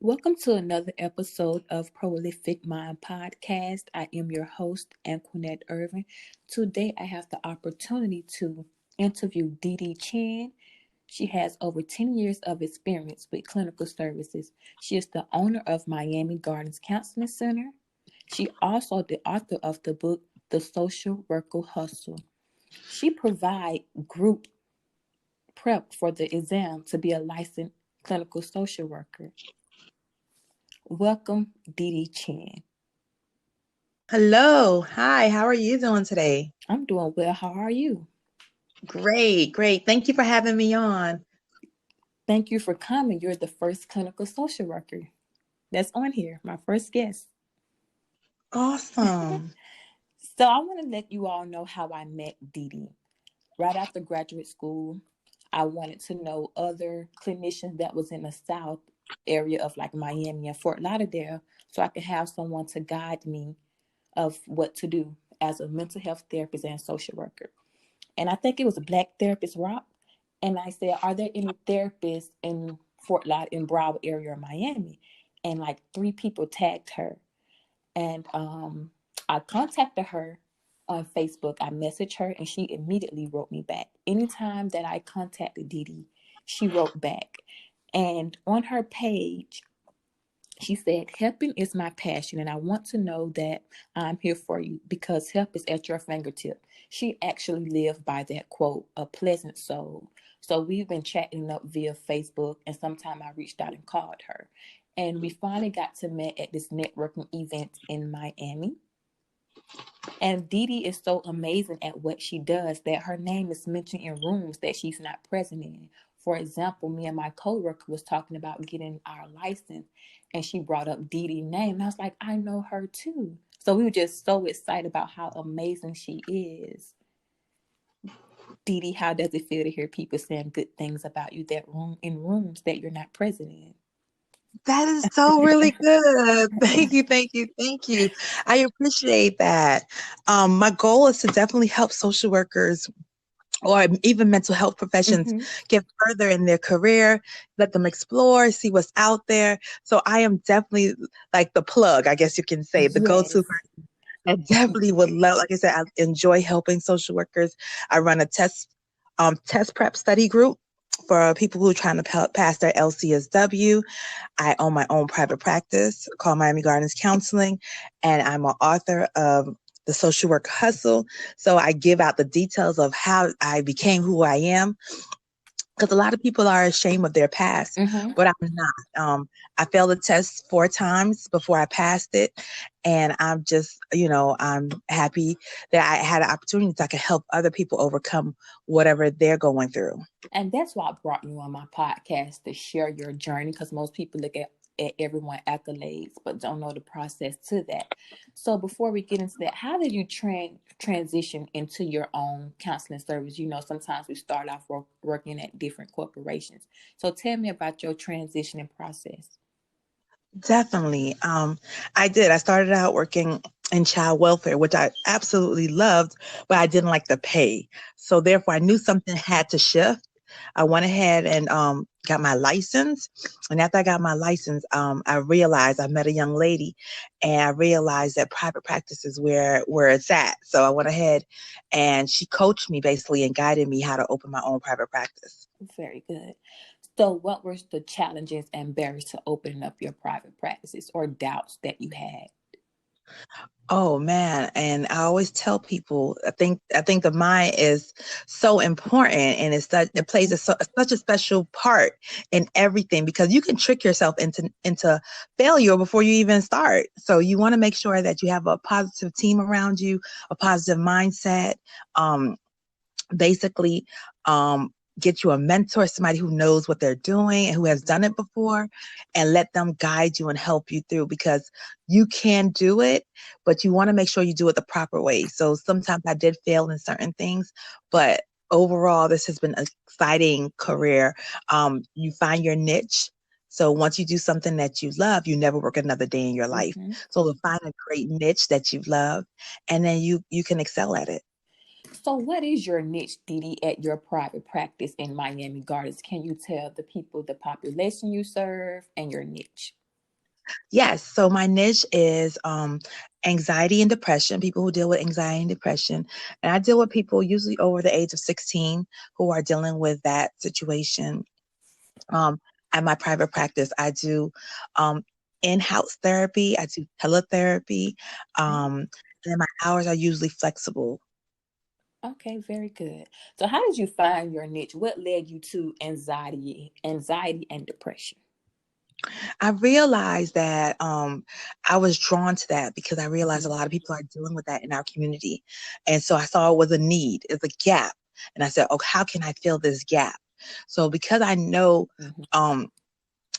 Welcome to another episode of Prolific Mind Podcast. I am your host, Anquinette Irvin. Today, I have the opportunity to interview Dee Dee Chen. She has over 10 years of experience with clinical services. She is the owner of Miami Gardens Counseling Center. She also the author of the book, The Social Worker Hustle. She provides group prep for the exam to be a licensed clinical social worker. Welcome, Dee Dee Chen. Hello. Hi. How are you doing today? I'm doing well. How are you? Great. Great. Thank you for having me on. Thank you for coming. You're the first clinical social worker that's on here, my first guest. Awesome. So I want to let you all know how I met Dee Dee. Right after graduate school, I wanted to know other clinicians that was in the South area of like Miami and Fort Lauderdale so I could have someone to guide me of what to do as a mental health therapist and social worker. And I think it was a Black Therapist Rock. And I said, "Are there any therapists in Fort Lauderdale, in Broward area or Miami?" And like three people tagged her. And I contacted her on Facebook. I messaged her and she immediately wrote me back. Anytime that I contacted Dee Dee, she wrote back. And on her page, she said, "Helping is my passion, and I want to know that I'm here for you because help is at your fingertip." She actually lived by that quote, "a pleasant soul." So we've been chatting up via Facebook, and sometime I reached out and called her. And we finally got to meet at this networking event in Miami. And Dee Dee is so amazing at what she does that her name is mentioned in rooms that she's not present in. For example, me and my coworker was talking about getting our license, and she brought up Dee Dee's name. And I was like, I know her too. So we were just so excited about how amazing she is. Dee Dee, how does it feel to hear people saying good things about you that room in rooms that you're not present in? That is so really good. Thank you. Thank you. Thank you. I appreciate that. My goal is to definitely help social workers or even mental health professions Mm-hmm. get further in their career, let them explore, see what's out there. So I am definitely like the plug, I guess you can say, the go-to. Yes. I definitely would love, like I said, I enjoy helping social workers. I run a test prep study group for people who are trying to pass their LCSW. I own my own private practice called Miami Gardens Counseling, and I'm an author of The Social Work Hustle. So I give out the details of how I became who I am, because a lot of people are ashamed of their past, Mm-hmm. but I'm not. I failed the test 4 times before I passed it, and I'm just, I'm happy that I had an opportunity that I could help other people overcome whatever they're going through. And that's why I brought you on my podcast to share your journey because most people look at everyone accolades but don't know the process to that. So before we get into that, how did you transition into your own counseling service? You know, sometimes we start off working at different corporations. So tell me about your transitioning process. Definitely. I did. I started out working in child welfare, which I absolutely loved, but I didn't like the pay. So therefore, I knew something had to shift. I went ahead and got my license. And after I got my license, I realized I met a young lady, and I realized that private practice is where it's at. So I went ahead and she coached me basically and guided me how to open my own private practice. Very good. So what were the challenges and barriers to opening up your private practices or doubts that you had? Oh man, and I always tell people I think the mind is so important, and it plays such a special part in everything, because you can trick yourself into failure before you even start. So you want to make sure that you have a positive team around you, a positive mindset. Um, basically get you a mentor, somebody who knows what they're doing and who has done it before, and let them guide you and help you through, because you can do it, but you want to make sure you do it the proper way. So sometimes I did fail in certain things, but overall this has been an exciting career. You find your niche. So once you do something that you love, you never work another day in your life. Mm-hmm. So to find a great niche that you love, and then you can excel at it. So, what is your niche, Dee Dee, at your private practice in Miami Gardens? Can you tell the people the population you serve and your niche? Yes. So my niche is anxiety and depression, people who deal with anxiety and depression. And I deal with people usually over the age of 16 who are dealing with that situation. Um, at my private practice, I do um, in-house therapy, I do teletherapy, Okay. and my hours are usually flexible. Okay, very good. So how did you find your niche? What led you to anxiety and depression? I realized that I was drawn to that because I realized a Hmm. lot of people are dealing with that in our community. And so I saw it was a need, it's a gap. And I said, oh, how can I fill this gap? So because I know Hmm. um,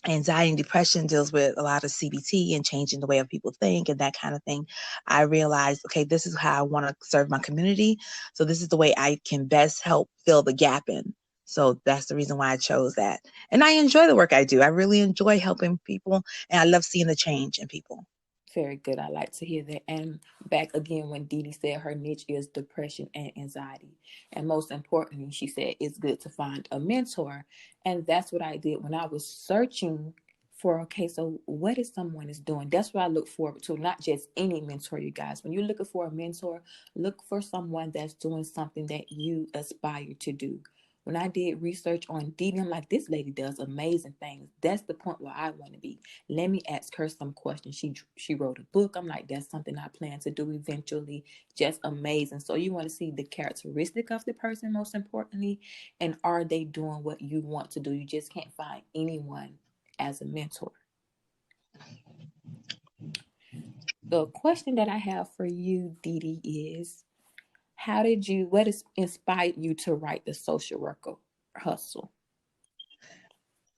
anxiety and depression deals with a lot of CBT and changing the way of people think and that kind of thing, I realized, okay, this is how I want to serve my community. So this is the way I can best help fill the gap in. So that's the reason why I chose that. And I enjoy the work I do. I really enjoy helping people and I love seeing the change in people. Very good. I like to hear that. And back again, when Dee Dee said her niche is depression and anxiety. And most importantly, she said it's good to find a mentor. And that's what I did when I was searching for, okay, so what is someone is doing? That's what I look forward to, not just any mentor, you guys. When you're looking for a mentor, look for someone that's doing something that you aspire to do. When I did research on Dee Dee, I'm like, this lady does amazing things. That's the point where I want to be. Let me ask her some questions. She wrote a book. I'm like, that's something I plan to do eventually. Just amazing. So you want to see the characteristic of the person most importantly, and are they doing what you want to do? You just can't find anyone as a mentor. The question that I have for you, Dee Dee, is what has inspired you to write The Social Worker Hustle?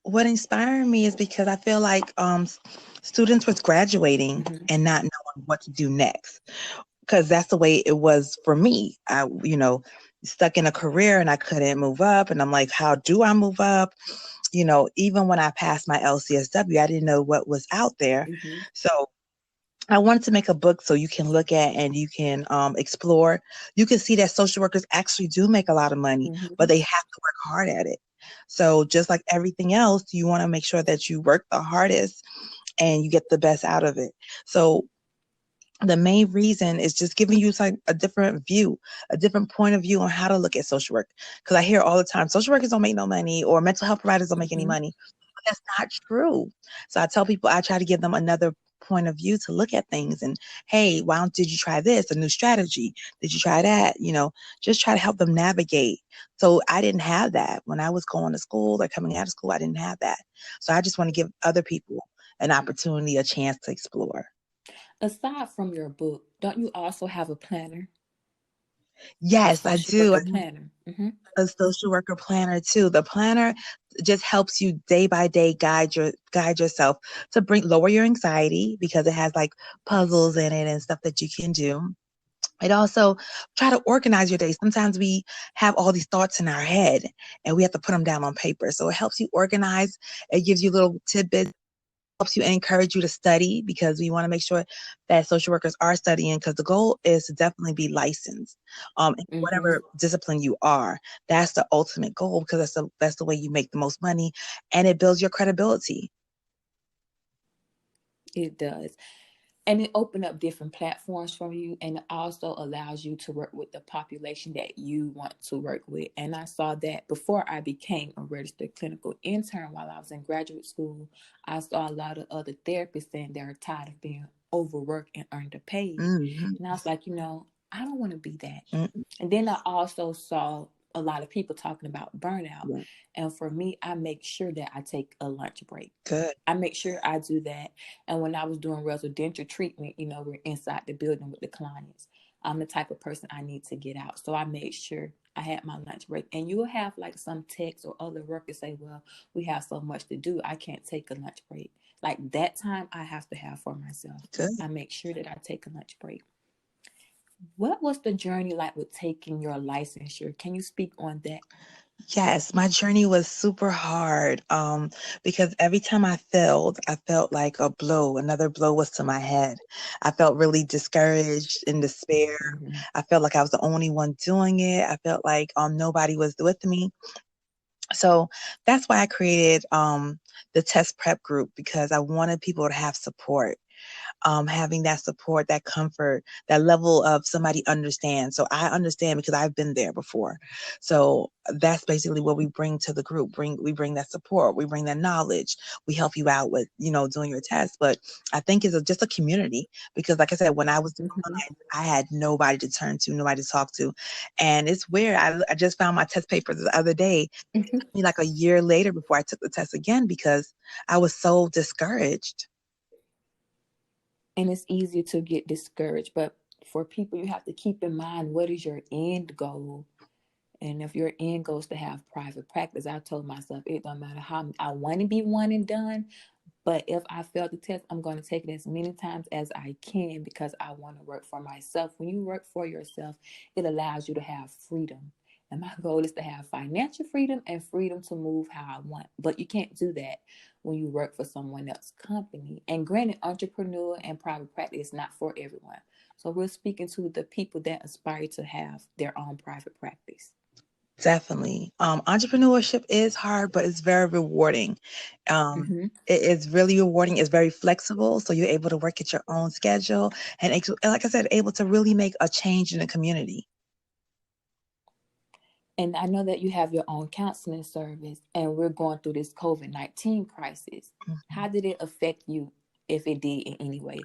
What inspired me is because I feel like students was graduating Mm-hmm. and not knowing what to do next. Because that's the way it was for me. I, stuck in a career and I couldn't move up. And I'm like, how do I move up? Even when I passed my LCSW, I didn't know what was out there. Mm-hmm. So I wanted to make a book so you can look at and you can explore. You can see that social workers actually do make a lot of money, Mm-hmm. but they have to work hard at it. So just like everything else, you want to make sure that you work the hardest and you get the best out of it. So the main reason is just giving you like a different view, a different point of view on how to look at social work. Because I hear all the time, social workers don't make no money or mental health providers don't make any Mm-hmm. money. But that's not true. So I tell people, I try to give them another point of view to look at things. And hey, did you try this, a new strategy? Did you try that? Just try to help them navigate. So I didn't have that when I was going to school or coming out of school. I didn't have that. So I just want to give other people an opportunity, a chance to explore. Aside from your book, don't you also have a planner? A Yes, I social do. worker planner. Mm-hmm. A social worker planner too. The planner just helps you day by day guide yourself to bring lower your anxiety because it has like puzzles in it and stuff that you can do. It also try to organize your day. Sometimes we have all these thoughts in our head and we have to put them down on paper. So it helps you organize. It gives you little tidbits, helps you and encourage you to study because we want to make sure that social workers are studying because the goal is to definitely be licensed in Mm-hmm. whatever discipline you are. That's the ultimate goal because that's the way you make the most money and it builds your credibility. It does. And it opened up different platforms for you, and it also allows you to work with the population that you want to work with. And I saw that before I became a registered clinical intern while I was in graduate school. I saw a lot of other therapists saying they're tired of being overworked and underpaid. Mm-hmm. And I was like, I don't want to be that. Mm-hmm. And then I also saw a lot of people talking about burnout. Yeah. And for me, I make sure that I take a lunch break. Good. I make sure I do that. And when I was doing residential treatment, we're inside the building with the clients. I'm the type of person I need to get out. So I made sure I had my lunch break. And you'll have like some techs or other workers say, well, we have so much to do. I can't take a lunch break. Like that time I have to have for myself. Good. I make sure that I take a lunch break. What was the journey like with taking your licensure? Can you speak on that? Yes, my journey was super hard because every time I failed, I felt like another blow was to my head. I felt really discouraged and despair. Mm-hmm. I felt like I was the only one doing it. I felt like nobody was with me. So that's why I created the test prep group, because I wanted people to have support, having that support, that comfort, that level of somebody understands. So I understand because I've been there before. So that's basically what we bring to the group. We bring that support, we bring that knowledge, we help you out with, doing your test. But I think it's just a community, because like I said, when I was doing Mm-hmm. mine, I had nobody to turn to, nobody to talk to. And it's weird. I just found my test papers the other day, Mm-hmm. like a year later before I took the test again, because I was so discouraged. And it's easy to get discouraged, but for people, you have to keep in mind, what is your end goal? And if your end goal is to have private practice, I told myself it don't matter how I want to be one and done, but if I fail the test, I'm going to take it as many times as I can, because I want to work for myself. When you work for yourself, it allows you to have freedom. And my goal is to have financial freedom and freedom to move how I want. But you can't do that when you work for someone else's company. And granted, entrepreneur and private practice is not for everyone. So we're speaking to the people that aspire to have their own private practice. Definitely. Entrepreneurship is hard, but it's very rewarding. Mm-hmm. It is really rewarding. It's very flexible, so you're able to work at your own schedule, and like I said, able to really make a change in the community. And I know that you have your own counseling service, and we're going through this COVID-19 crisis. Mhm. How did it affect you, if it did in any way?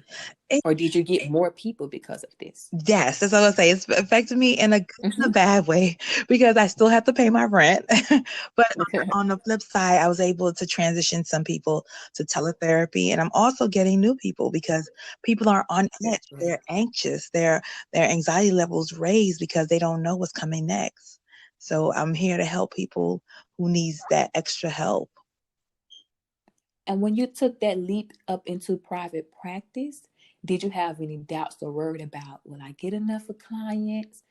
It, Or did you get more people because of this? yes, that's what I say. It's affected me in a good and a Mm-hmm. bad way, because I still have to pay my rent. But Okay. on the flip side, I was able to transition some people to teletherapy, and I'm also getting new people, because people are on edge. That's great. They're anxious. Their anxiety levels raised because they don't know what's coming next. So I'm here to help people who needs that extra help. And when you took that leap up into private practice, did you have any doubts or worried about, will I get enough of clients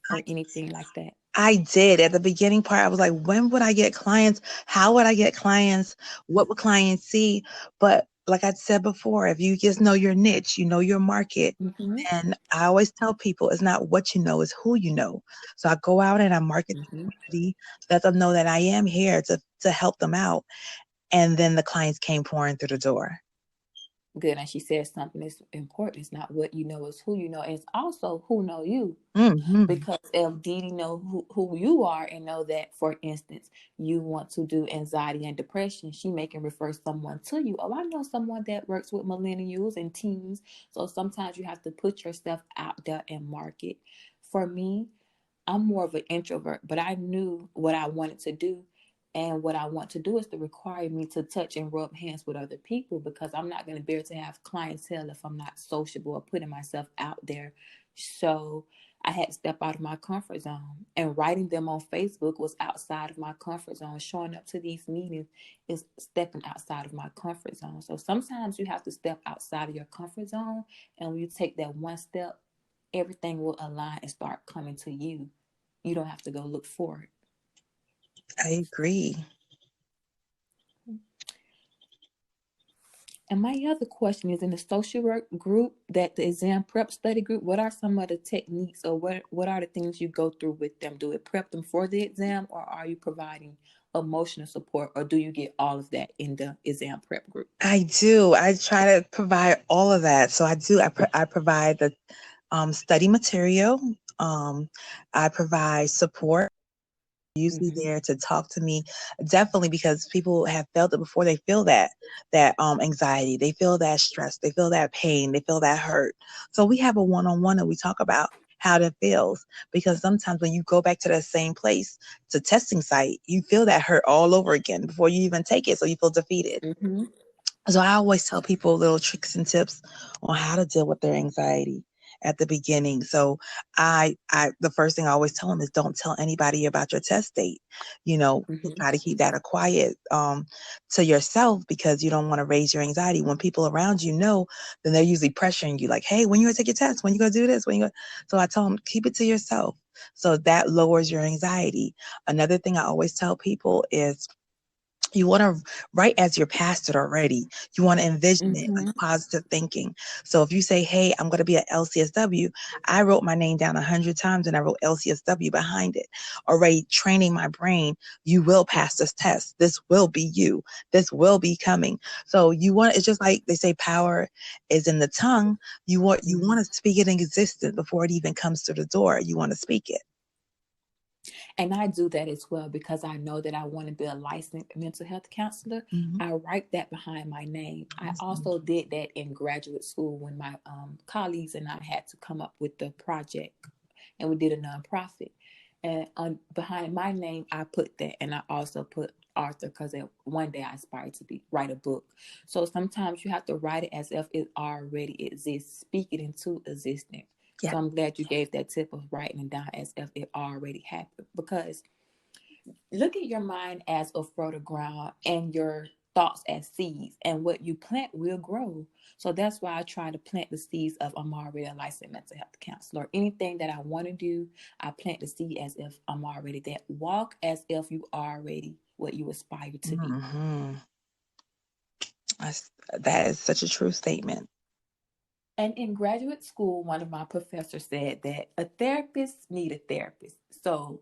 or anything like that? I did. At the beginning part, I was like, when would I get clients? How would I get clients? What would clients see? But like I said before, if you just know your niche, you know your market. Mm-hmm. And I always tell people, it's not what you know, it's who you know. So I go out and I market the Mm-hmm. community, let them know that I am here to help them out. And then the clients came pouring through the door. Good. And she said something that's important. It's not what you know, it's who you know. And it's also who know you. Hmm. Because if Dee Dee know who you are, and know that, for instance, you want to do anxiety and depression, she may can refer someone to you. Oh, I know someone that works with millennials and teens. So sometimes you have to put yourself out there and market. For me, I'm more of an introvert, but I knew what I wanted to do. And what I want to do is to require me to touch and rub hands with other people, because I'm not going to bear to have clientele if I'm not sociable or putting myself out there. So I had to step out of my comfort zone. And writing them on Facebook was outside of my comfort zone. Showing up to these meetings is stepping outside of my comfort zone. So sometimes you have to step outside of your comfort zone. And when you take that one step, everything will align and start coming to you. You don't have to go look for I agree. it. And my other question is, in the social work group, that the exam prep study group, what are some of the techniques, or what are the things you go through with them? Do it prep them for the exam, or are you providing emotional support, or do you get all of that in the exam prep group? I do. I try to provide all of that. So I do. I provide the study material. Um, I provide support, usually Mm-hmm. there to talk to me, definitely, because people have felt it before. They feel that anxiety, they feel that stress, they feel that pain, they feel that hurt. So we have a one-on-one and we talk about how that feels, because sometimes when you go back to that same place, to testing site, you feel that hurt all over again before you even take it, so you feel defeated. Mm-hmm. So I always tell people little tricks and tips on how to deal with their anxiety at the beginning. So I the first thing I always tell them is, don't tell anybody about your test date. Mm-hmm. Try to keep that a quiet to yourself, because you don't want to raise your anxiety. When people around you know, then they're usually pressuring you, like, hey, when you gonna take your test? When you gonna do this? When you gonna... So I tell them, keep it to yourself. So that lowers your anxiety. Another thing I always tell people is, You want to write as you're past it already. You want to envision it like Mm-hmm. positive thinking. So if you say, hey, I'm going to be at LCSW, I wrote my name down 100 times and I wrote LCSW behind it, already training my brain. You will pass this test. This will be you. This will be coming. So it's just like they say, power is in the tongue. You want to speak it in existence before it even comes to the door. You want to speak it. And I do that as well because I know that I want to be a licensed mental health counselor. Mm-hmm. I write that behind my name. I Awesome. also did that in graduate school when my colleagues and I had to come up with the project, and we did a nonprofit. And behind my name, I put that, and I also put author because one day I aspired to write a book. So sometimes you have to write it as if it already exists, speak it into existence. Yeah. So I'm glad you gave that tip of writing it down as if it already happened. Because look at your mind as a fertile ground and your thoughts as seeds, and what you plant will grow. So that's why I try to plant the seeds of I'm already a licensed mental health counselor. Anything that I want to do, I plant the seed as if I'm already that. Walk as if you are already what you aspire to be. Mm-hmm. That is such a true statement. And in graduate school, one of my professors said that a therapist need a therapist. So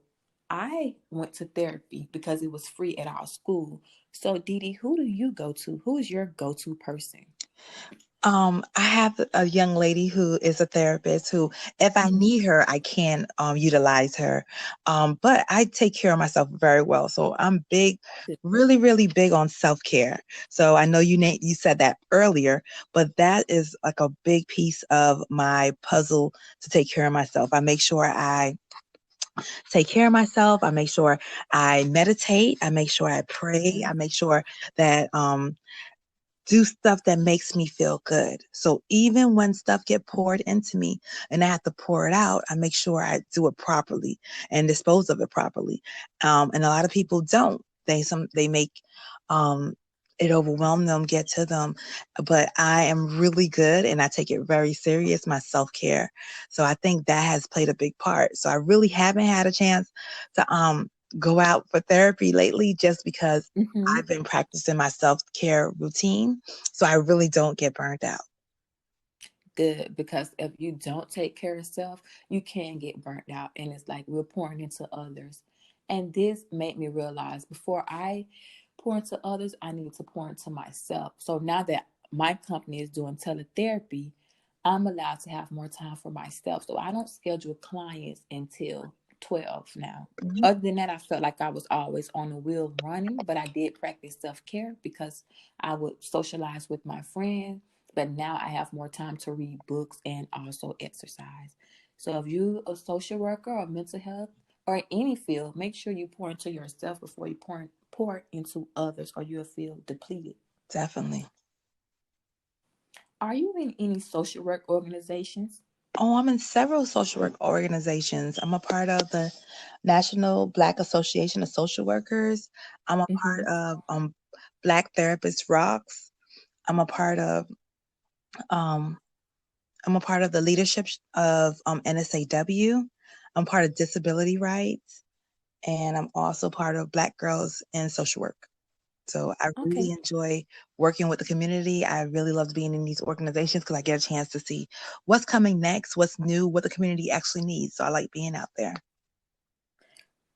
I went to therapy because it was free at our school. So Didi, who do you go to? Who is your go-to person? I have a young lady who is a therapist who, if I need her, I can utilize her. But I take care of myself very well. So I'm big, really, really big on self-care. So I know you said that earlier, but that is like a big piece of my puzzle to take care of myself. I make sure I take care of myself. I make sure I meditate. I make sure I pray. I make sure that do stuff that makes me feel good. So even when stuff get poured into me and I have to pour it out, I make sure I do it properly and dispose of it properly. And a lot of people don't. They make it overwhelm them, get to them. But I am really good and I take it very serious, my self-care. So I think that has played a big part. So I really haven't had a chance to go out for therapy lately just because I've been practicing my self-care routine. So I really don't get burned out. Good, because if you don't take care of self, you can get burnt out. And it's like we're pouring into others. And this made me realize before I pour into others, I need to pour into myself. So now that my company is doing teletherapy, I'm allowed to have more time for myself. So I don't schedule clients until 12 now. Mhm. Other than that, I felt like I was always on the wheel running, but I did practice self-care because I would socialize with my friends. But now I have more time to read books and also exercise. So if you a social worker or mental health or any field, make sure you pour into yourself before you pour into others, or you'll feel depleted. Definitely. Are you in any social work organizations? Oh, I'm in several social work organizations. I'm a part of the National Black Association of Social Workers. I'm a Mm-hmm. part of Black Therapist Rocks. I'm a part of um, I'm a part of the leadership of NSAW. I'm part of Disability Rights, and I'm also part of Black Girls in Social Work. So I really Okay. enjoy working with the community. I really love being in these organizations because I get a chance to see what's coming next, what's new, what the community actually needs. So I like being out there.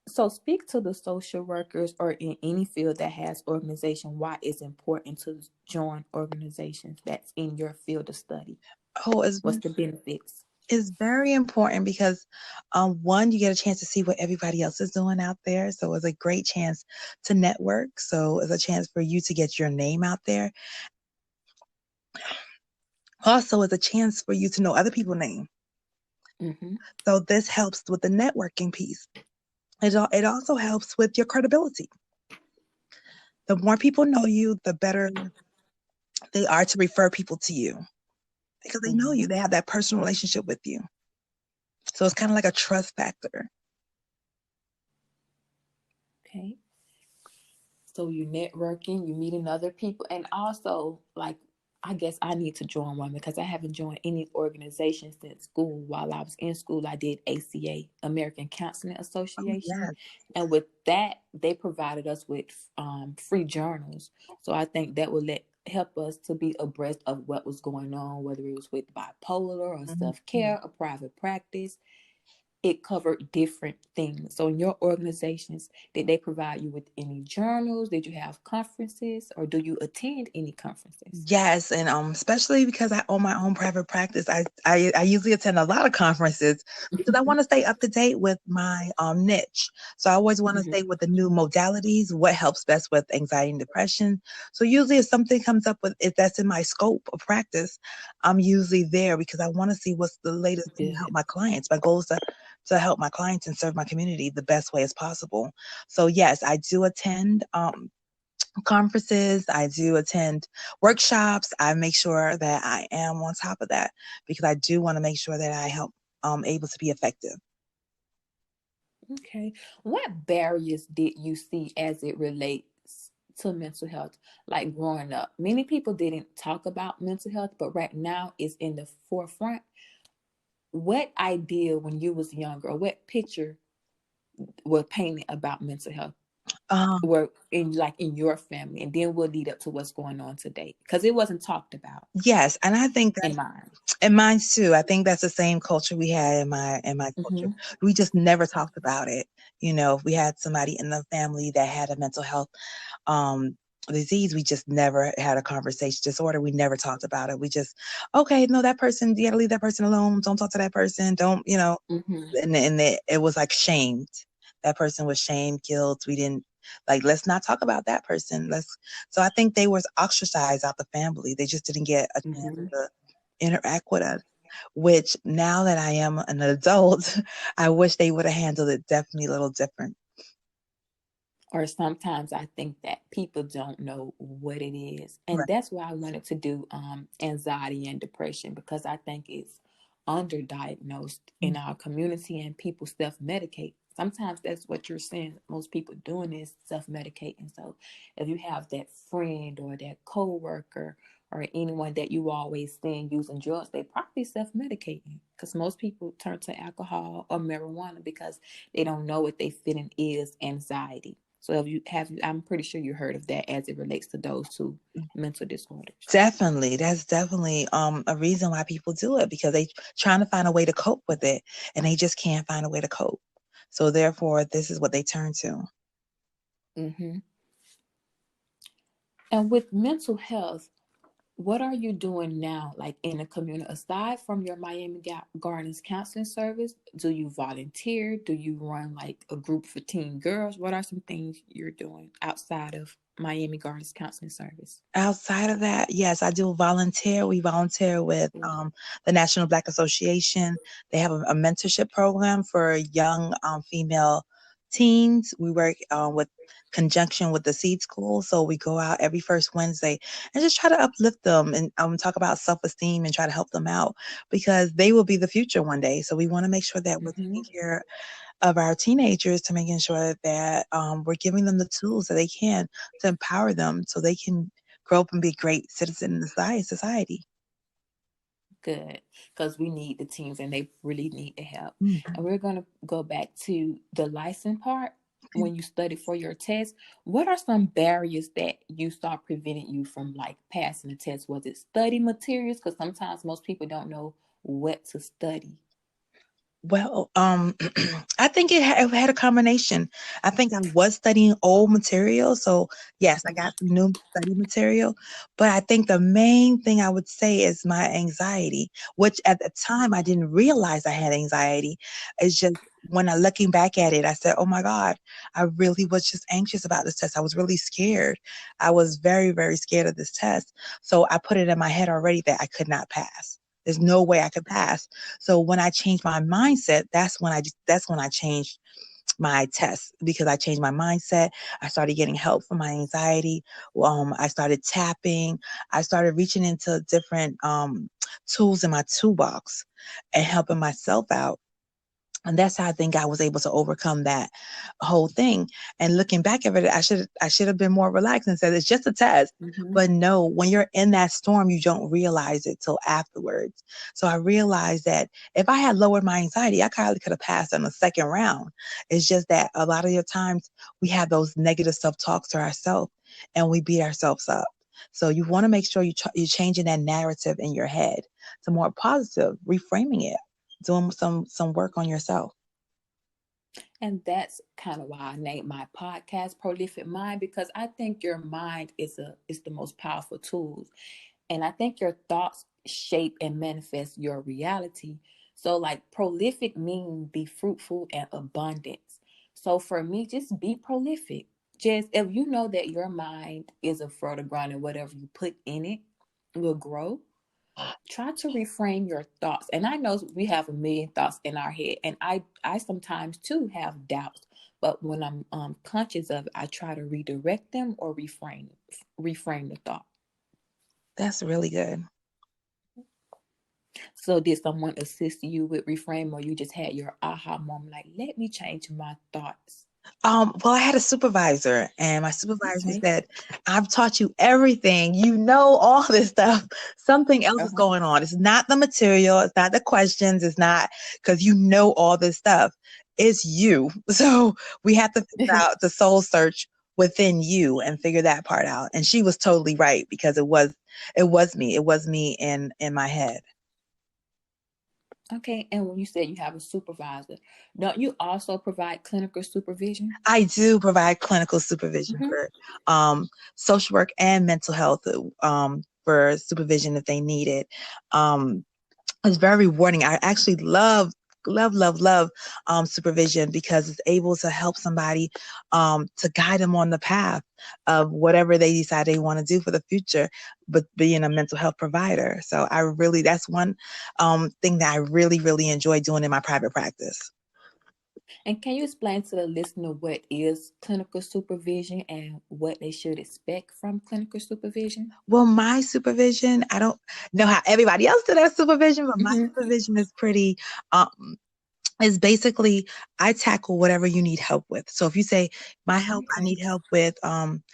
So speak to the social workers or in any field that has organization why it's important to join organizations that's in your field of study. Oh, What's the benefits? it's very important because one, you get a chance to see what everybody else is doing out there. So it's a great chance to network. So it's a chance for you to get your name out there. Also, it's a chance for you to know other people's name. Mm-hmm. So this helps with the networking piece. It also helps with your credibility. The more people know you, the better they are to refer people to you because they know you. Mm-hmm. They have that personal relationship with you. So it's kind of like a trust factor. Okay. So you're networking, you're meeting other people, and also like I guess I need to join one because I haven't joined any organization since school. While I was in school, I did ACA, American Counseling Oh, Association. yes. And with that, they provided us with free journals. So I think that would help us to be abreast of what was going on, whether it was with bipolar or Mhm. self-care or private practice. It covered different things. So in your organizations, did they provide you with any journals? Did you have conferences or do you attend any conferences? Yes, and especially because I own my own private practice, I usually attend a lot of conferences because I want to stay up to date with my niche. So I always want to Mm-hmm. stay with the new modalities, what helps best with anxiety and depression. So usually, if something comes up with if that's in my scope of practice, I'm usually there because I want to see what's the latest thing to help Good. my clients. My goal is to help my clients and serve my community the best way as possible. So yes, I do attend conferences, I do attend workshops. I make sure that I am on top of that because I do want to make sure that I help able to be effective. Okay. What barriers did you see as it relates to mental health? Like growing up, many people didn't talk about mental health, but right now it's in the forefront. What idea when you was younger, or what picture were painted about mental health Um, were in your family, and then we'll lead up to what's going on today because it wasn't talked about yes, and I think in that mine. in mine too. I think that's the same culture we had in my culture. Mm-hmm. We just never talked about it. You know, if we had somebody in the family that had a mental health um disease, we just never had a conversation. Disorder, we never talked about it. We just, okay, no, that person, you gotta leave that person alone, don't talk to that person, don't, you know. Mm-hmm. And it was like shamed. That person was shamed, guilt. We didn't like, let's not talk about that person. Let's. So I think they was ostracized out the family. They just didn't get a chance Mm-hmm. to interact with us. Which now that I am an adult, I wish they would have handled it definitely a little different. Or sometimes I think that people don't know what it is. And Right. that's why I wanted to do anxiety and depression because I think it's underdiagnosed in our community and people self medicate. Sometimes that's what you're seeing. Most people doing is self medicating. So if you have that friend or that coworker or anyone that you always see using drugs, they probably self medicating because most people turn to alcohol or marijuana because they don't know what they feeling is anxiety. So if you have, I'm pretty sure you heard of that as it relates to those two mental disorders. Definitely. That's definitely a reason why people do it because they trying to find a way to cope with it and they just can't find a way to cope. So therefore this is what they turn to. Mm-hmm. And with mental health, what are you doing now, like in the community? Aside from your Miami Gardens counseling service, do you volunteer? Do you run like a group for teen girls? What are some things you're doing outside of Miami Gardens counseling service? Outside of that, yes, I do volunteer. We volunteer with the National Black Association. They have a mentorship program for young female teens. We work with conjunction with the Seed School. So we go out every first Wednesday and just try to uplift them and talk about self-esteem and try to help them out because they will be the future one day. So we want to make sure that we're Mm-hmm. taking care of our teenagers to making sure that we're giving them the tools that they can to empower them so they can grow up and be great citizens in the society. Good, because we need the teams and they really need the help. Mhm. And we're going to go back to the license part. When you study for your test, what are some barriers that you saw preventing you from like passing the test? Was it study materials? Because sometimes most people don't know what to study. Well, I think it had a combination. I think I was studying old material, so yes, I got some new study material. But I think the main thing I would say is my anxiety, which at the time I didn't realize I had anxiety. It's just when I looking back at it, I said, "Oh my God, I really was just anxious about this test. I was really scared. I was very, very scared of this test. So I put it in my head already that I could not pass. There's no way I could pass." So when I changed my mindset, that's when I changed my test because I changed my mindset. I started getting help for my anxiety. I started tapping. I started reaching into different tools in my toolbox and helping myself out. And that's how I think I was able to overcome that whole thing. And looking back at it, I should have been more relaxed and said it's just a test. Mm-hmm. But no, when you're in that storm, you don't realize it till afterwards. So I realized that if I had lowered my anxiety, I probably could have passed on the second round. It's just that a lot of the times we have those negative self-talks to ourselves and we beat ourselves up. So you want to make sure you're changing that narrative in your head to more positive, reframing it, doing some work on yourself. And that's kind of why I named my podcast Prolific Mind, because I think your mind is the most powerful tool. And I think your thoughts shape and manifest your reality. So like prolific means be fruitful and abundance. So for me, just be prolific. Just if you know that your mind is a fertile ground and whatever you put in it will grow, try to reframe your thoughts. And I know we have a million thoughts in our head, and I sometimes too have doubts, but when I'm conscious of it, I try to redirect them or reframe the thought. That's really good. So did someone assist you with reframe, or you just had your aha moment like, let me change my thoughts? Well, I had a supervisor, and my supervisor Okay. said, I've taught you everything. You know all this stuff. Something else is Uh-huh. going on. It's not the material, it's not the questions, it's not because you know all this stuff. It's you. So we have to figure out the soul search within you and figure that part out. And she was totally right because it was me. It was me in my head. Okay, and when you said you have a supervisor, don't you also provide clinical supervision? I do provide clinical supervision Mm-hmm. for social work and mental health for supervision if they need it. Um, it's very rewarding. I actually love supervision because it's able to help somebody to guide them on the path of whatever they decide they want to do for the future, but being a mental health provider. So that's one thing that I really enjoy doing in my private practice. And can you explain to the listener what is clinical supervision and what they should expect from clinical supervision? Well, my supervision, I don't know how everybody else did their supervision, but my Mm-hmm. supervision is pretty, is basically I tackle whatever you need help with. So if you say, my help, I Okay. need help with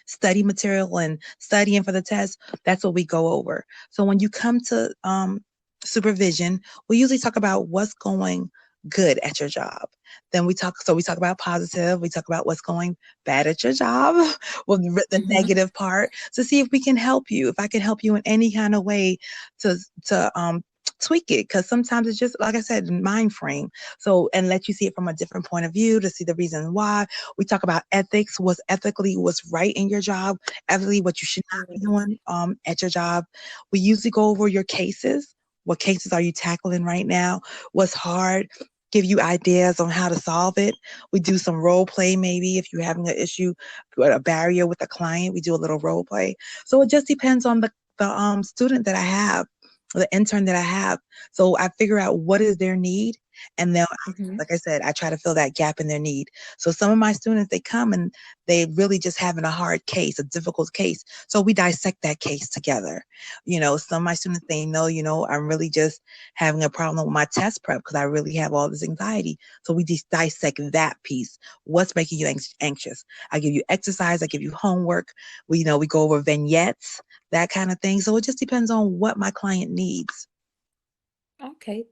study material and studying for the test, that's what we go over. So when you come to supervision, we usually talk about what's going good at your job. Then we talk about positive, we talk about what's going bad at your job, well, the Mm-hmm. negative part, to see if we can help you, if I can help you in any kind of way to tweak it. Because sometimes it's just, like I said, mind frame. So, and let you see it from a different point of view to see the reason why. We talk about ethics, what's right in your job, ethically, what you should not be doing at your job. We usually go over your cases. What cases are you tackling right now? What's hard? Give you ideas on how to solve it. We do some role play, maybe if you're having an issue, a barrier with a client, we do a little role play. So it just depends on the student that I have, the intern that I have. So I figure out what is their need, and then, Mm-hmm. like I said, I try to fill that gap in their need. So some of my students, they come and they really just having a hard case, a difficult case. So we dissect that case together. Some of my students, they know, I'm really just having a problem with my test prep because I really have all this anxiety. So we just dissect that piece. What's making you anxious? I give you exercise. I give you homework. We go over vignettes, that kind of thing. So it just depends on what my client needs. Okay.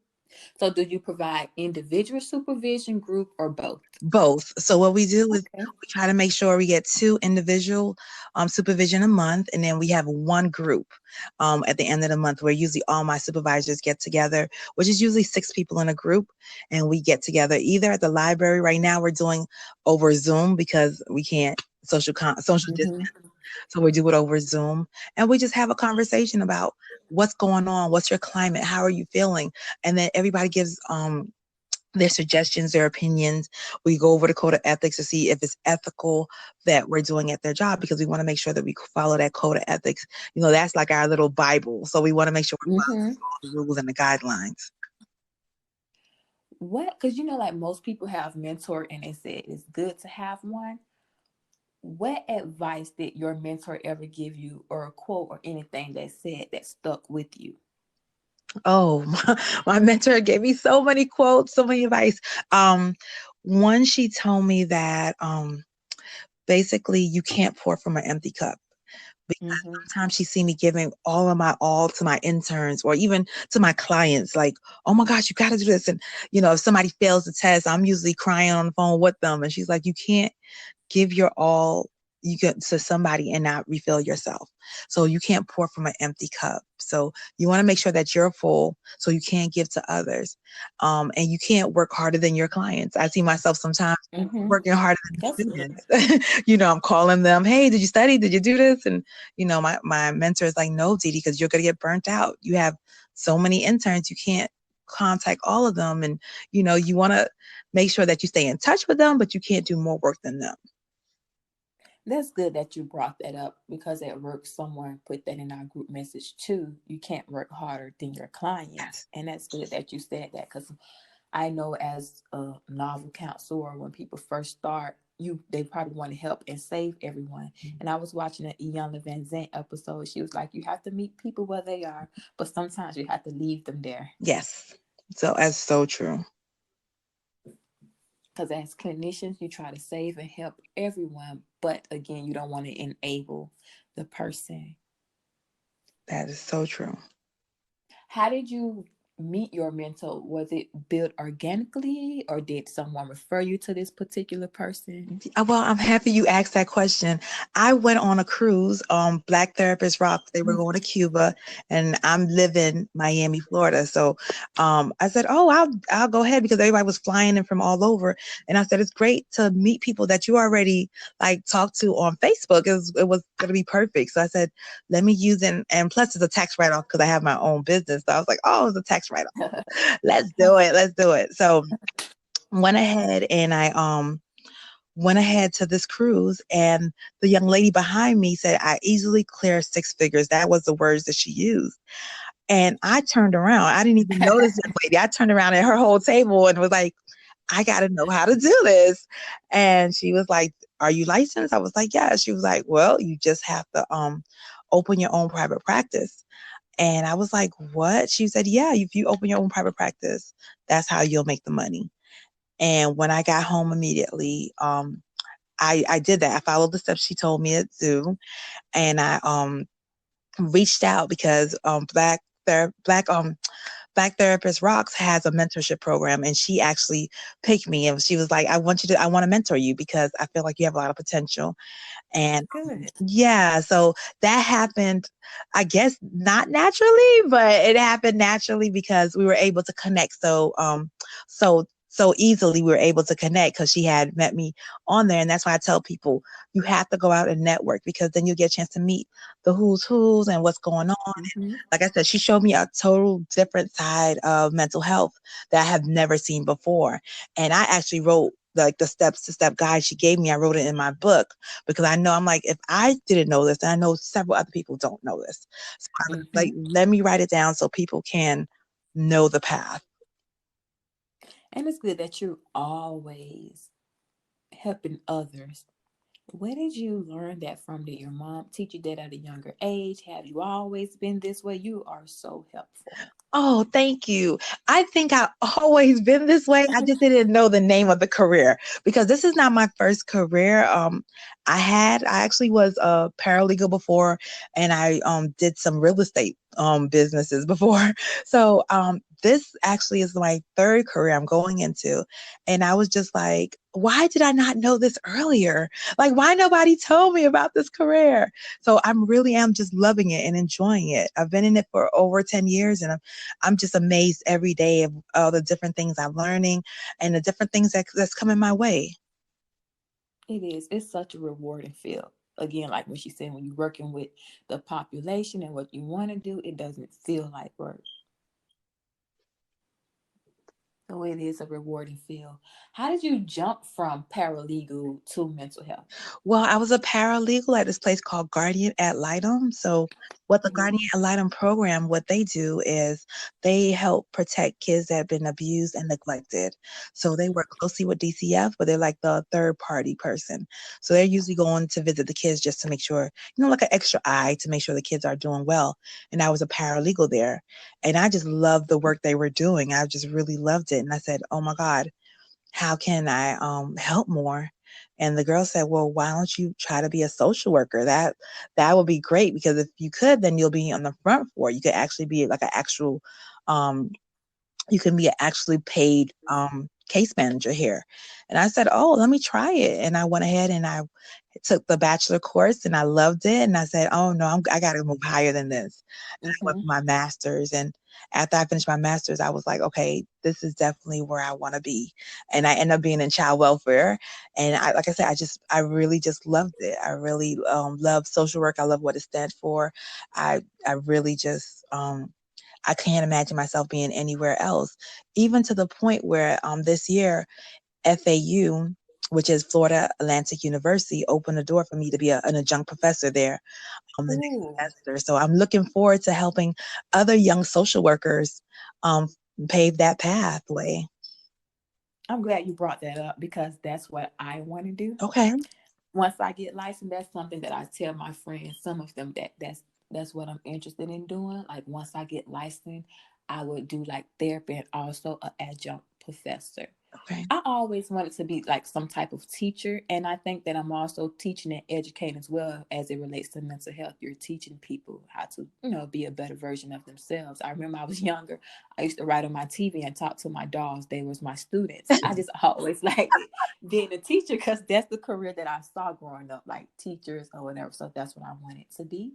So do you provide individual supervision, group, or both? Both. So what we do is Okay. we try to make sure we get 2 individual supervision a month, and then we have one group at the end of the month where usually all my supervisors get together, which is usually 6 people in a group, and we get together either at the library. Right now we're doing over Zoom because we can't social Mm-hmm. distance. So we do it over Zoom, and we just have a conversation about what's going on, what's your climate, how are you feeling, and then everybody gives their suggestions, their opinions. We go over the code of ethics to see if it's ethical that we're doing at their job, because we want to make sure that we follow that code of ethics. That's like our little Bible. So we want to make sure we're Mm-hmm. following all the rules and the guidelines. What? Because like most people have mentor, and they said it's good to have one. What advice did your mentor ever give you, or a quote, or anything that said that stuck with you? Oh, my mentor gave me so many quotes, so many advice. Um, One, she told me that basically you can't pour from an empty cup. Because Mm-hmm. sometimes she see me giving all of my all to my interns or even to my clients, like, oh my gosh, you got to do this. And, if somebody fails the test, I'm usually crying on the phone with them. And she's like, you can't give your all you get to somebody and not refill yourself. So you can't pour from an empty cup. So you want to make sure that you're full so you can give to others. And you can't work harder than your clients. I see myself sometimes Mm-hmm. working harder than That's the good. students. I'm calling them, hey, did you study? Did you do this? And, my mentor is like, no, Didi, because you're going to get burnt out. You have so many interns, you can't contact all of them. And, you want to make sure that you stay in touch with them, but you can't do more work than them. That's good that you brought that up because at work, someone put that in our group message too. You can't work harder than your clients. Yes. And that's good that you said that because I know as a novel counselor, when people first start, they probably want to help and save everyone. And I was watching an Iyanla Van Zant episode. She was like, you have to meet people where they are, but sometimes you have to leave them there. Yes. So that's so true. Because as clinicians, you try to save and help everyone, but again, you don't want to enable the person. That is so true. How did you meet your mentor? Was it built organically or did someone refer you to this particular person? Well, I'm happy you asked that question. I went on a cruise, Black Therapist Rock. They were going to Cuba, and I'm living Miami, Florida. So, I said, "Oh, I'll go ahead," because everybody was flying in from all over, and I said, "It's great to meet people that you already like talk to on Facebook. It was going to be perfect." So I said, "Let me use it, and plus it's a tax write off because I have my own business." So I was like, "Oh, it's a tax write off. Let's do it. Let's do it." So went ahead and I went ahead to this cruise, and the young lady behind me said, I easily clear six figures. That was the words that she used. And I turned around. I didn't even know this young lady. I turned around at her whole table and was like, I got to know how to do this. And she was like, are you licensed? I was like, yeah. She was like, well, you just have to open your own private practice. And I was like, what? She said, yeah, if you open your own private practice, that's how you'll make the money. And when I got home immediately, I did that. I followed the steps she told me to do, and I reached out because Black Therapist Rocks has a mentorship program, and she actually picked me, and she was like, I want to mentor you because I feel like you have a lot of potential. And Good. yeah, so that happened, I guess not naturally, but it happened naturally because we were able to connect so easily. We were able to connect because she had met me on there. And that's why I tell people you have to go out and network, because then you get a chance to meet the who's and what's going on. Mm-hmm. Like I said, she showed me a total different side of mental health that I have never seen before. And I actually wrote like the steps to step guide she gave me. I wrote it in my book because I'm like, if I didn't know this, and I know several other people don't know this. So I was like, Mm-hmm. let me write it down so people can know the path. And it's good that you're always helping others. Where did you learn that from? Did your mom teach you that at a younger age? Have you always been this way? You are so helpful. Oh, thank you. I think I've always been this way. I just didn't know the name of the career because this is not my first career. I actually was a paralegal before, and I did some real estate businesses before. So this actually is my third career I'm going into, and I was just like, why did I not know this earlier? Like, why nobody told me about this career? So I'm really am just loving it and enjoying it. I've been in it for over 10 years, and I'm just amazed every day of all the different things I'm learning and the different things that's coming my way. It is. It's such a rewarding field. Again, like when she said, when you're working with the population and what you want to do, it doesn't feel like work. So it is a rewarding field. How did you jump from paralegal to mental health? Well, I was a paralegal at this place called Guardian ad litem. So What the Guardian Ad Litem program, what they do is they help protect kids that have been abused and neglected. So they work closely with DCF, but they're like the third party person. So they're usually going to visit the kids just to make sure, like an extra eye to make sure the kids are doing well. And I was a paralegal there. And I just loved the work they were doing. I just really loved it. And I said, oh my God, how can I help more? And the girl said, well, why don't you try to be a social worker? That would be great, because if you could, then you'll be on the front for it. You could actually be like an actual, you can be an actually paid case manager here. And I said, oh, let me try it. And I went ahead and I took the bachelor course and I loved it. And I said, oh no, I got to move higher than this. And I went for my master's. And after I finished my master's, I was like, okay, this is definitely where I want to be. And I ended up being in child welfare. And like I said, I really just loved it. I really love social work. I love what it stands for. I really just, I can't imagine myself being anywhere else, even to the point where this year, FAU, which is Florida Atlantic University, opened the door for me to be an adjunct professor there the next semester. So I'm looking forward to helping other young social workers pave that pathway. I'm glad you brought that up, because that's what I want to do. Okay. Once I get licensed, that's something that I tell my friends, some of them, that's what I'm interested in doing. Like once I get licensed, I would do like therapy and also an adjunct professor. Okay. I always wanted to be like some type of teacher, and I think that I'm also teaching and educating as well as it relates to mental health. You're teaching people how to, be a better version of themselves. I remember I was younger, I used to write on my TV and talk to my dogs. They was my students. I just always liked it, being a teacher, because that's the career that I saw growing up, like teachers or whatever. So that's what I wanted to be.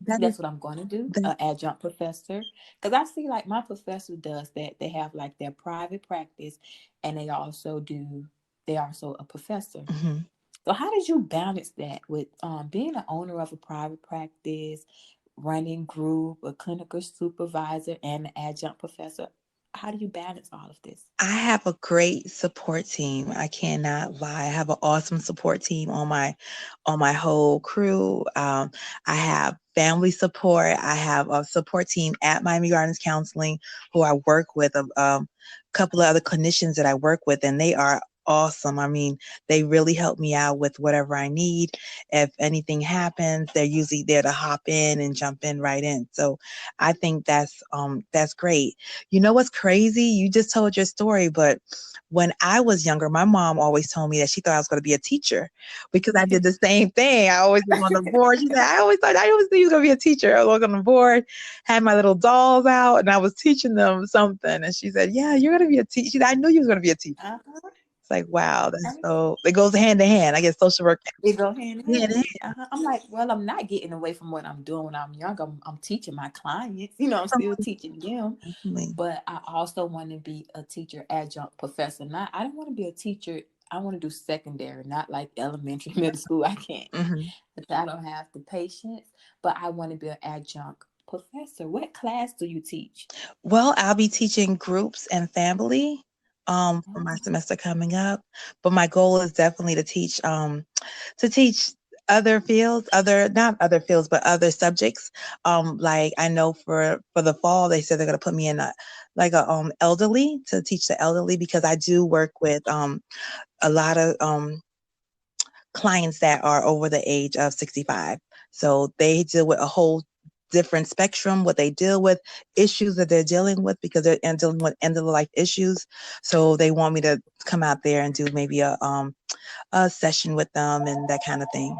That's what I'm going to do, an adjunct professor. Because I see like my professor does that. They have like their private practice, and they also a professor. Mm-hmm. So how did you balance that with being an owner of a private practice, running group, a clinical supervisor, and an adjunct professor? How do you balance all of this? I have a great support team. I cannot lie. I have an awesome support team on my whole crew. I have family support. I have a support team at Miami Gardens Counseling who I work with, a couple of other clinicians that I work with, and they are awesome. I mean, they really help me out with whatever I need. If anything happens, they're usually there to hop in and jump in right in. So I think that's great. You know what's crazy? You just told your story, but when I was younger, my mom always told me that she thought I was going to be a teacher, because I did the same thing. I always was on the board. She said, I always knew you were going to be a teacher. I was on the board, had my little dolls out, and I was teaching them something. And she said, yeah, you're going to be a teacher. She said, I knew you was going to be a teacher. Uh-huh. It's like, wow, that's so, it goes hand in hand. I guess social work. It go hand in hand. I'm like, well, I'm not getting away from what I'm doing when I'm young. I'm teaching my clients, I'm still teaching them. But I also want to be a teacher, adjunct professor. I don't want to be a teacher. I want to do secondary, not like elementary, middle school. I can't. I don't have the patience. But I want to be an adjunct professor. What class do you teach? Well, I'll be teaching groups and family for my semester coming up. But my goal is definitely to teach other fields, not other fields, but other subjects. Like I know for the fall, they said they're gonna put me in a elderly, to teach the elderly, because I do work with a lot of clients that are over the age of 65. So they deal with a whole different spectrum, what they deal with, issues that they're dealing with, because they're dealing with end of life issues. So they want me to come out there and do maybe a session with them and that kind of thing.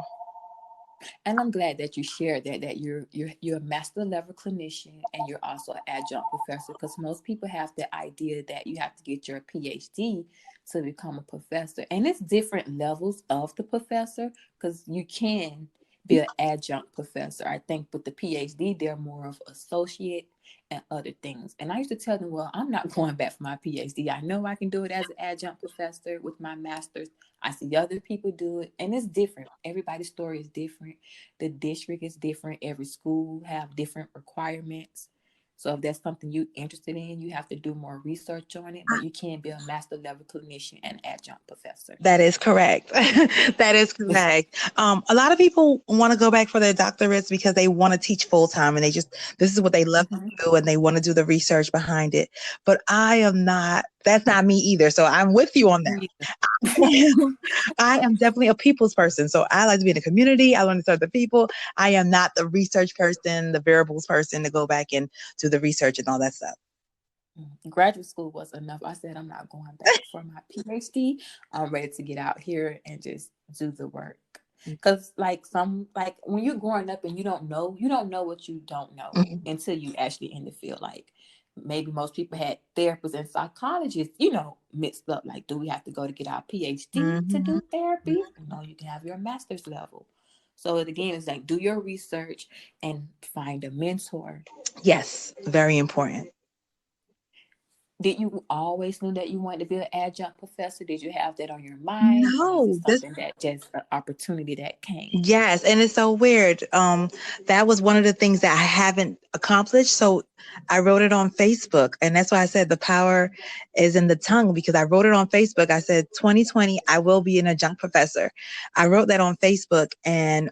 And I'm glad that you shared that you're a master level clinician and you're also an adjunct professor, because most people have the idea that you have to get your PhD to become a professor. And it's different levels of the professor, because you can be an adjunct professor. I think with the PhD, they're more of associate and other things. And I used to tell them, well, I'm not going back for my PhD. I know I can do it as an adjunct professor with my master's. I see other people do it, and it's different. Everybody's story is different. The district is different. Every school have different requirements. So if that's something you're interested in, you have to do more research on it, but you can be a master level clinician and adjunct professor. That is correct. That is correct. A lot of people want to go back for their doctorates because they want to teach full time and this is what they love to do and they want to do the research behind it. But that's not me either. So I'm with you on that. I am definitely a people's person. So I like to be in the community. I want to serve the people. I am not the research person, the variables person to go back and do the research and all that stuff. Graduate school was enough. I said, I'm not going back for my PhD. I'm ready to get out here and just do the work. Because like when you're growing up and you don't know what you don't know until you actually in the field. Like maybe most people had therapists and psychologists, mixed up. Like, do we have to go to get our PhD to do therapy? No, you can have your master's level. So again, it's like, do your research and find a mentor. Yes, very important. Did you always know that you wanted to be an adjunct professor? Did you have that on your mind? No, or is it something that just an opportunity that came? Yes, and it's so weird. That was one of the things that I haven't accomplished. So I wrote it on Facebook, and that's why I said the power is in the tongue, because I wrote it on Facebook. I said 2020, I will be an adjunct professor. I wrote that on Facebook, and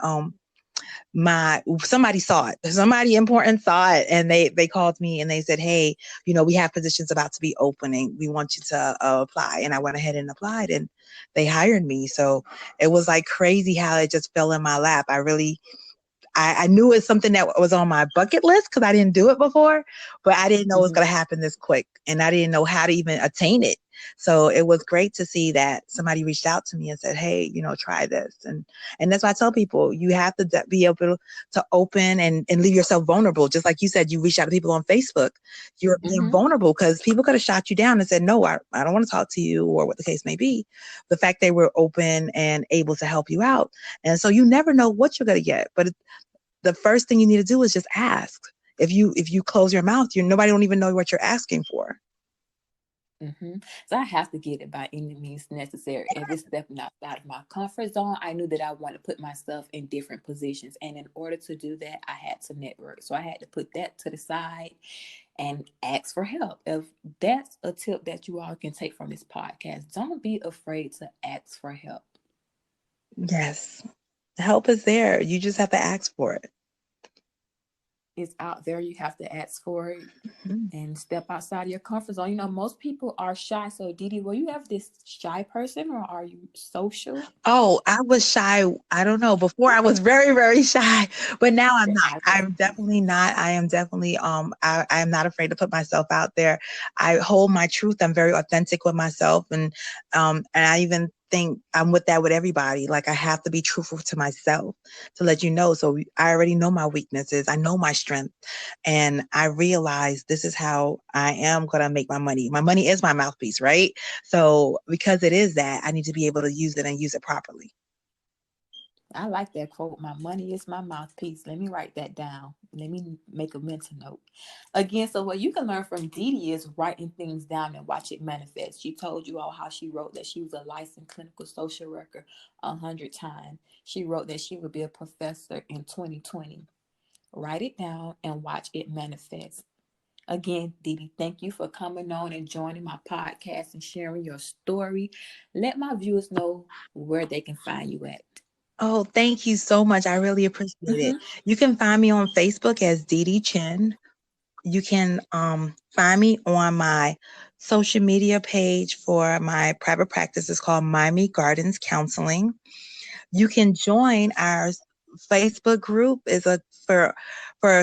somebody saw it. Somebody important saw it, and they called me and they said, hey, we have positions about to be opening. We want you to apply. And I went ahead and applied, and they hired me. So it was like crazy how it just fell in my lap. I knew it was something that was on my bucket list because I didn't do it before, but I didn't know it was going to happen this quick, and I didn't know how to even attain it. So it was great to see that somebody reached out to me and said, hey, try this. And that's why I tell people, you have to be able to open and leave yourself vulnerable. Just like you said, you reached out to people on Facebook. You're being vulnerable because people could have shot you down and said, no, I don't want to talk to you, or what the case may be. The fact they were open and able to help you out. And so you never know what you're going to get. But the first thing you need to do is just ask. If you close your mouth, nobody don't even know what you're asking for. So I have to get it by any means necessary. If it's stepping outside of my comfort zone, I knew that I want to put myself in different positions. And in order to do that, I had to network. So I had to put that to the side and ask for help. If that's a tip that you all can take from this podcast, don't be afraid to ask for help. Yes. Help is there. You just have to ask for it. It's out there. You have to ask for it and step outside your comfort zone. Most people are shy. So Didi, were you ever this shy person, or are you social? Oh, I was shy. I don't know. Before I was very, very shy, but now I'm not. I'm definitely not. I am definitely, I am not afraid to put myself out there. I hold my truth. I'm very authentic with myself. And I even think I'm with everybody. Like, I have to be truthful to myself to let you know. So I already know my weaknesses. I know my strength. And I realize this is how I am going to make my money. My money is my mouthpiece, right? So because it is that, I need to be able to use it and use it properly. I like that quote. My money is my mouthpiece. Let me write that down. Let me make a mental note. Again, so what you can learn from Didi is writing things down and watch it manifest. She told you all how she wrote that she was a licensed clinical social worker 100 times. She wrote that she would be a professor in 2020. Write it down and watch it manifest. Again, Didi, thank you for coming on and joining my podcast and sharing your story. Let my viewers know where they can find you at. Oh, thank you so much. I really appreciate it. You can find me on Facebook as Didi Chen. You can find me on my social media page for my private practice. It's called Miami Gardens Counseling. You can join our Facebook group. Is for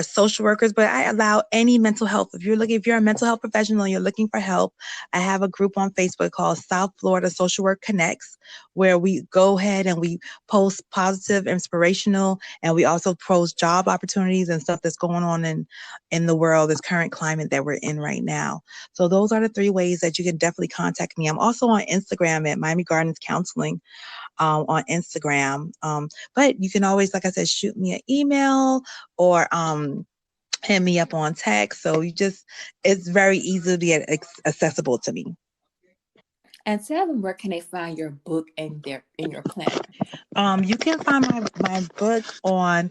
social workers, but I allow any mental health. If you're a mental health professional and you're looking for help, I have a group on Facebook called South Florida Social Work Connects, where we go ahead and we post positive, inspirational, and we also post job opportunities and stuff that's going on in the world, this current climate that we're in right now. So those are the 3 ways that you can definitely contact me. I'm also on Instagram at Miami Gardens Counseling. On Instagram. But you can always, like I said, shoot me an email or hit me up on text. So it's very easily accessible to me. And tell them where can they find your book and in your planner? You can find my book on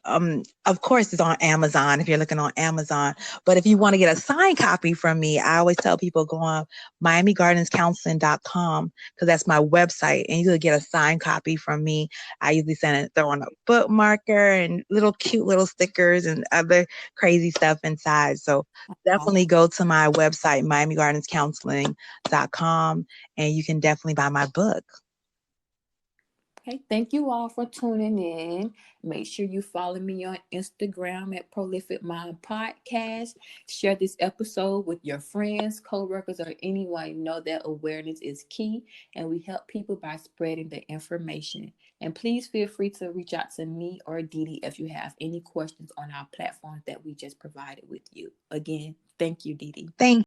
of course it's on Amazon if you're looking on Amazon. But if you want to get a signed copy from me, I always tell people go on MiamiGardensCounseling.com because that's my website, and you could get a signed copy from me. I usually throw on a bookmarker and little cute little stickers and other crazy stuff inside. So definitely go to my website, MiamiGardensCounseling.com, and you can definitely buy my book. Okay, thank you all for tuning in. Make sure you follow me on Instagram at Prolific Mind Podcast. Share this episode with your friends, coworkers, or anyone you know that awareness is key, and we help people by spreading the information. And please feel free to reach out to me or Dee Dee if you have any questions on our platforms that we just provided with you. Again, thank you, Dee Dee. Thank